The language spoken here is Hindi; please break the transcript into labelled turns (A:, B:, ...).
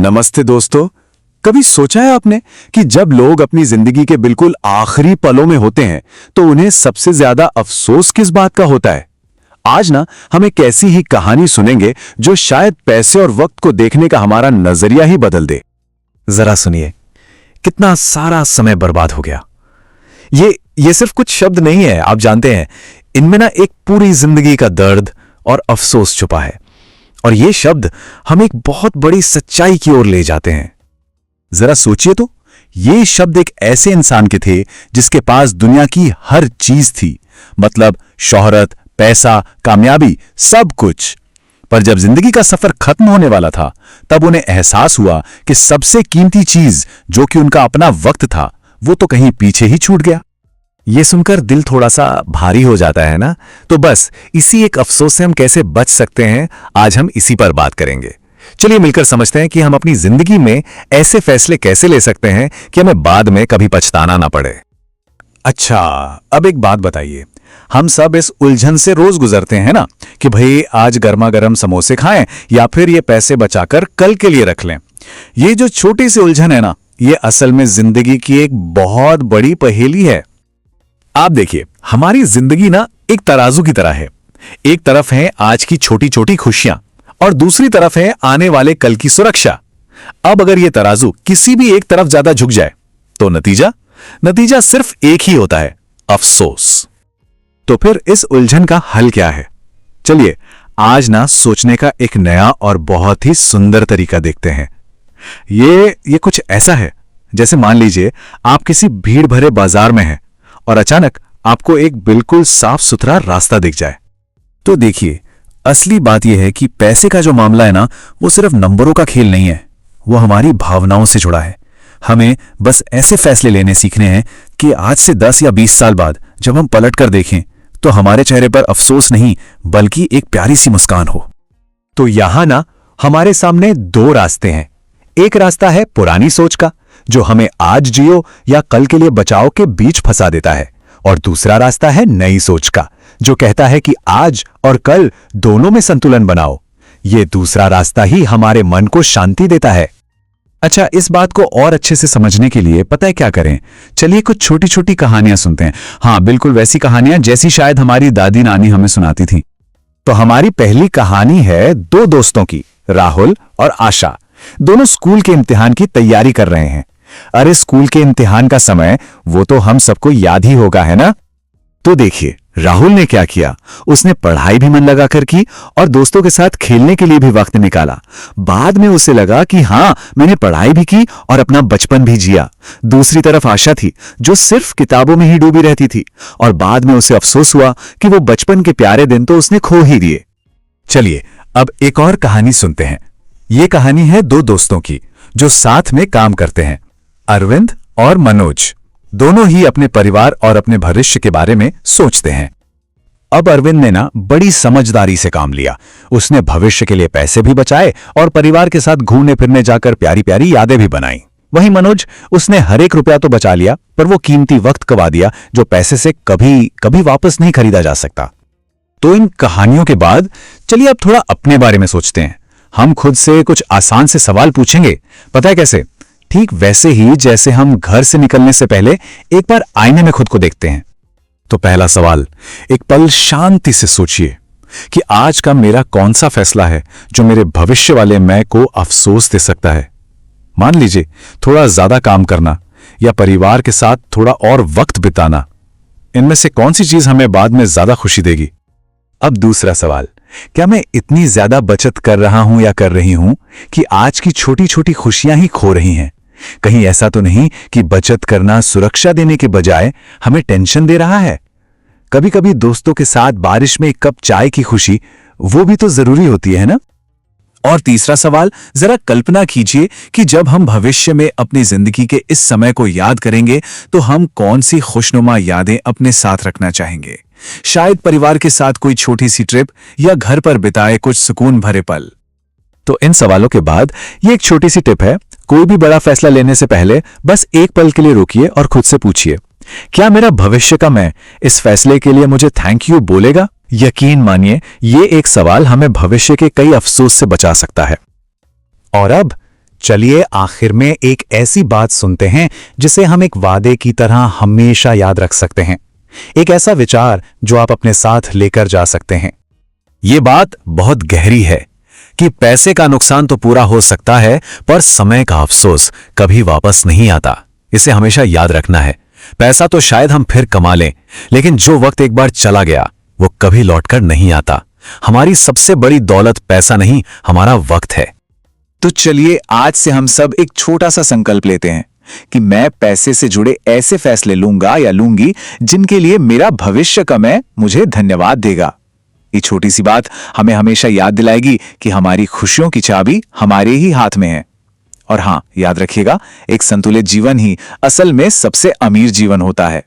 A: नमस्ते दोस्तों। कभी सोचा है आपने कि जब लोग अपनी जिंदगी के बिल्कुल आखिरी पलों में होते हैं तो उन्हें सबसे ज्यादा अफसोस किस बात का होता है? आज ना हम एक ऐसी ही कहानी सुनेंगे जो शायद पैसे और वक्त को देखने का हमारा नजरिया ही बदल दे।
B: जरा सुनिए, कितना सारा समय बर्बाद हो गया। ये सिर्फ कुछ शब्द नहीं है, आप जानते हैं, इनमें ना एक पूरी जिंदगी का दर्द और अफसोस छुपा है। और ये शब्द हम एक बहुत बड़ी सच्चाई की ओर ले जाते हैं।
A: जरा सोचिए तो, ये शब्द एक ऐसे इंसान के थे जिसके पास दुनिया की हर चीज थी, मतलब शोहरत, पैसा, कामयाबी, सब कुछ। पर जब जिंदगी का सफर खत्म होने वाला था तब उन्हें एहसास हुआ कि सबसे कीमती चीज जो कि उनका अपना वक्त था वो तो कहीं पीछे ही छूट गया।
B: ये सुनकर दिल थोड़ा सा भारी हो जाता है ना। तो बस इसी एक अफसोस से हम कैसे बच सकते हैं, आज हम इसी पर बात करेंगे। चलिए मिलकर समझते हैं कि हम अपनी जिंदगी में ऐसे फैसले कैसे ले सकते हैं कि हमें बाद में कभी पछताना ना पड़े।
A: अच्छा, अब एक बात बताइए, हम सब इस उलझन से रोज गुजरते हैं ना कि भाई आज गर्मा गर्म समोसे खाएं या फिर ये पैसे बचाकर कल के लिए रख लें। ये जो छोटी सी उलझन है ना, ये असल में जिंदगी की एक बहुत बड़ी पहेली है। आप देखिए, हमारी जिंदगी ना एक तराजू की तरह है। एक तरफ है आज की छोटी छोटी खुशियां और दूसरी तरफ है आने वाले कल की सुरक्षा। अब अगर ये तराजू किसी भी एक तरफ ज्यादा झुक जाए तो नतीजा सिर्फ एक ही होता है, अफसोस। तो फिर इस उलझन का हल क्या है? चलिए आज ना सोचने का एक नया और बहुत ही सुंदर तरीका देखते हैं। ये कुछ ऐसा है जैसे मान लीजिए आप किसी भीड़ भरे बाजार में हैं और अचानक आपको एक बिल्कुल साफ सुथरा रास्ता दिख जाए। तो देखिए, असली बात यह है कि पैसे का जो मामला है ना, वो सिर्फ नंबरों का खेल नहीं है, वो हमारी भावनाओं से जुड़ा है। हमें बस ऐसे फैसले लेने सीखने हैं कि आज से 10 या 20 साल बाद जब हम पलट कर देखें तो हमारे चेहरे पर अफसोस नहीं बल्कि एक प्यारी सी मुस्कान हो।
B: तो यहां ना हमारे सामने दो रास्ते हैं। एक रास्ता है पुरानी सोच का, जो हमें आज जियो या कल के लिए बचाओ के बीच फंसा देता है, और दूसरा रास्ता है नई सोच का, जो कहता है कि आज और कल दोनों में संतुलन बनाओ। ये दूसरा रास्ता ही हमारे मन को शांति देता है।
A: अच्छा, इस बात को और अच्छे से समझने के लिए पता है क्या करें? चलिए कुछ छोटी छोटी कहानियां सुनते हैं। हाँ, बिल्कुल वैसी कहानियां जैसी शायद हमारी दादी नानी हमें सुनाती थी।
B: तो हमारी पहली कहानी है दो दोस्तों की, राहुल और आशा। दोनों स्कूल के इम्तिहान की तैयारी कर रहे हैं। अरे स्कूल के इम्तिहान का समय वो तो हम सबको याद ही होगा, है ना? तो देखिए, राहुल ने क्या किया, उसने पढ़ाई भी मन लगाकर की और दोस्तों के साथ खेलने के लिए भी वक्त निकाला। बाद में उसे लगा कि हाँ, मैंने पढ़ाई भी की और अपना बचपन भी जिया। दूसरी तरफ आशा थी जो सिर्फ किताबों में ही डूबी रहती थी और बाद में उसे अफसोस हुआ कि वो बचपन के प्यारे दिन तो उसने खो ही दिए।
A: चलिए अब एक और कहानी सुनते हैं। ये कहानी है दो दोस्तों की जो साथ में काम करते हैं, अरविंद और मनोज। दोनों ही अपने परिवार और अपने भविष्य के बारे में सोचते हैं। अब अरविंद ने ना बड़ी समझदारी से काम लिया। उसने भविष्य के लिए पैसे भी बचाए और परिवार के साथ घूमने फिरने जाकर प्यारी प्यारी यादें भी बनाई। वहीं मनोज, उसने हर एक रुपया तो बचा लिया पर वो कीमती वक्त गवा दिया जो पैसे से कभी कभी वापस नहीं खरीदा जा सकता। तो इन कहानियों के बाद चलिए अब थोड़ा अपने बारे में सोचते हैं। हम खुद से कुछ आसान से सवाल पूछेंगे। पता है कैसे? ठीक वैसे ही जैसे हम घर से निकलने से पहले एक बार आईने में खुद को देखते हैं। तो पहला सवाल, एक पल शांति से सोचिए कि आज का मेरा कौन सा फैसला है जो मेरे भविष्य वाले मैं को अफसोस दे सकता है। मान लीजिए थोड़ा ज्यादा काम करना या परिवार के साथ थोड़ा और वक्त बिताना, इनमें से कौन सी चीज हमें बाद में ज्यादा खुशी देगी? अब दूसरा सवाल, क्या मैं इतनी ज्यादा बचत कर रहा हूं या कर रही हूं कि आज की छोटी छोटी खुशियां ही खो रही हैं? कहीं ऐसा तो नहीं कि बचत करना सुरक्षा देने के बजाय हमें टेंशन दे रहा है? कभी कभी दोस्तों के साथ बारिश में एक कप चाय की खुशी, वो भी तो जरूरी होती है ना? और तीसरा सवाल, जरा कल्पना कीजिए कि जब हम भविष्य में अपनी जिंदगी के इस समय को याद करेंगे तो हम कौन सी खुशनुमा यादें अपने साथ रखना चाहेंगे? शायद परिवार के साथ कोई छोटी सी ट्रिप या घर पर बिताए कुछ सुकून भरे पल। तो इन सवालों के बाद ये एक छोटी सी टिप है, कोई भी बड़ा फैसला लेने से पहले बस एक पल के लिए रुकिए और खुद से पूछिए, क्या मेरा भविष्य का मैं इस फैसले के लिए मुझे थैंक यू बोलेगा? यकीन मानिए ये एक सवाल हमें भविष्य के कई अफसोस से बचा सकता है। और अब चलिए आखिर में एक ऐसी बात सुनते हैं जिसे हम एक वादे की तरह हमेशा याद रख सकते हैं। एक ऐसा विचार जो आप अपने साथ लेकर जा सकते हैं।
B: ये बात बहुत गहरी है कि पैसे का नुकसान तो पूरा हो सकता है, पर समय का अफसोस कभी वापस नहीं आता। इसे हमेशा याद रखना है। पैसा तो शायद हम फिर कमा लें, लेकिन जो वक्त एक बार चला गया वो कभी लौटकर नहीं आता। हमारी सबसे बड़ी दौलत पैसा नहीं, हमारा वक्त है।
A: तो चलिए आज से हम सब एक छोटा सा संकल्प लेते हैं कि मैं पैसे से जुड़े ऐसे फैसले लूंगा या लूंगी जिनके लिए मेरा भविष्य का मैं मुझे धन्यवाद देगा। ये छोटी सी बात हमें हमेशा याद दिलाएगी कि हमारी खुशियों की चाबी हमारे ही हाथ में है। और हां, याद रखिएगा, एक संतुलित जीवन ही असल में सबसे अमीर जीवन होता है।